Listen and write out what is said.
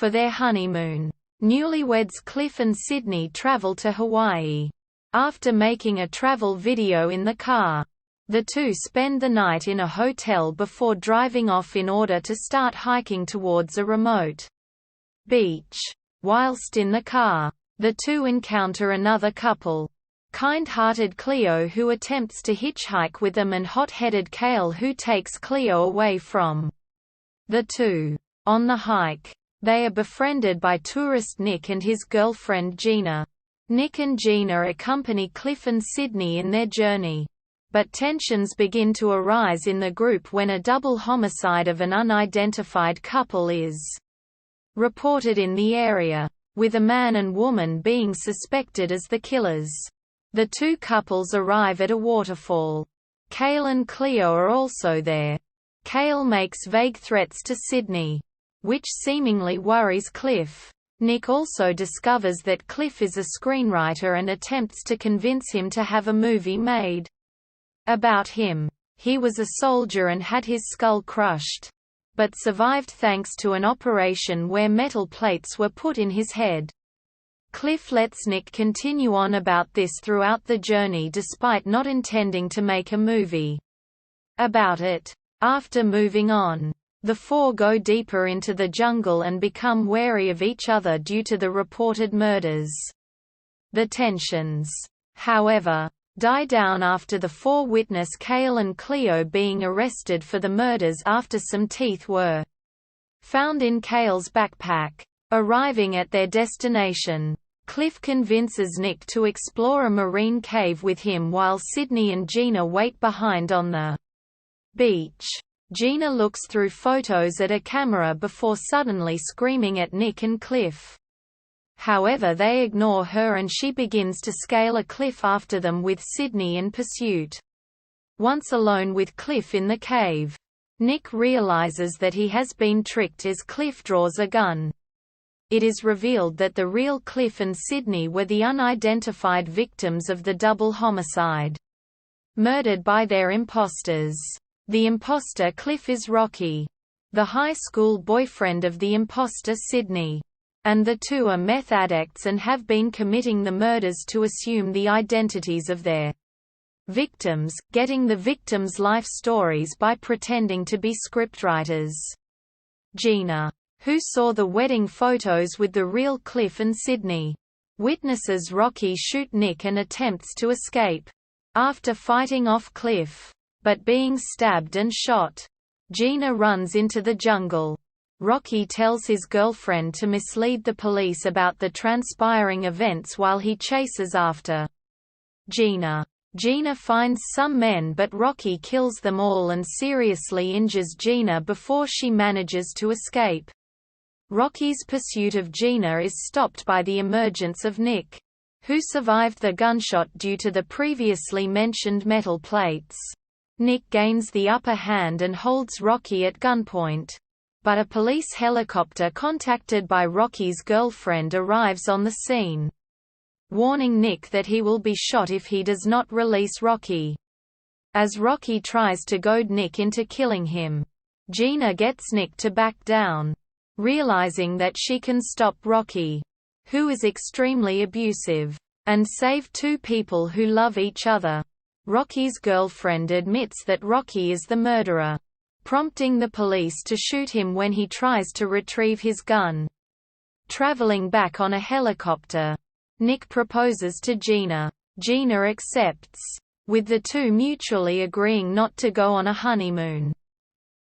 For their honeymoon, newlyweds Cliff and Cydney travel to Hawaii. After making a travel video in the car, the two spend the night in a hotel before driving off in order to start hiking towards a remote beach. Whilst in the car, the two encounter another couple, kind-hearted Cleo who attempts to hitchhike with them and hot-headed Cale who takes Cleo away from the two. On the hike, they are befriended by tourist Nick and his girlfriend Gina. Nick and Gina accompany Cliff and Cydney in their journey. But tensions begin to arise in the group when a double homicide of an unidentified couple is reported in the area, with a man and woman being suspected as the killers. The two couples arrive at a waterfall. Cale and Cleo are also there. Cale makes vague threats to Cydney, which seemingly worries Cliff. Nick also discovers that Cliff is a screenwriter and attempts to convince him to have a movie made about him. He was a soldier and had his skull crushed, but survived thanks to an operation where metal plates were put in his head. Cliff lets Nick continue on about this throughout the journey despite not intending to make a movie about it. After moving on, the four go deeper into the jungle and become wary of each other due to the reported murders. The tensions, however, die down after the four witness Cale and Cleo being arrested for the murders after some teeth were found in Cale's backpack. Arriving at their destination, Cliff convinces Nick to explore a marine cave with him while Cydney and Gina wait behind on the beach. Gina looks through photos at a camera before suddenly screaming at Nick and Cliff. However, they ignore her and she begins to scale a cliff after them with Cydney in pursuit. Once alone with Cliff in the cave, Nick realizes that he has been tricked as Cliff draws a gun. It is revealed that the real Cliff and Cydney were the unidentified victims of the double homicide, murdered by their imposters. The imposter Cliff is Rocky, the high school boyfriend of the imposter Cydney, and the two are meth addicts and have been committing the murders to assume the identities of their victims, getting the victims' life stories by pretending to be scriptwriters. Gina, who saw the wedding photos with the real Cliff and Cydney, witnesses Rocky shoot Nick and attempts to escape. After fighting off Cliff, but being stabbed and shot, Gina runs into the jungle. Rocky tells his girlfriend to mislead the police about the transpiring events while he chases after Gina. Gina finds some men but Rocky kills them all and seriously injures Gina before she manages to escape. Rocky's pursuit of Gina is stopped by the emergence of Nick, who survived the gunshot due to the previously mentioned metal plates. Nick gains the upper hand and holds Rocky at gunpoint, but a police helicopter contacted by Rocky's girlfriend arrives on the scene, warning Nick that he will be shot if he does not release Rocky. As Rocky tries to goad Nick into killing him, Gina gets Nick to back down, realizing that she can stop Rocky, who is extremely abusive, and save two people who love each other. Rocky's girlfriend admits that Rocky is the murderer, prompting the police to shoot him when he tries to retrieve his gun. Traveling back on a helicopter, Nick proposes to Gina. Gina accepts, with the two mutually agreeing not to go on a honeymoon.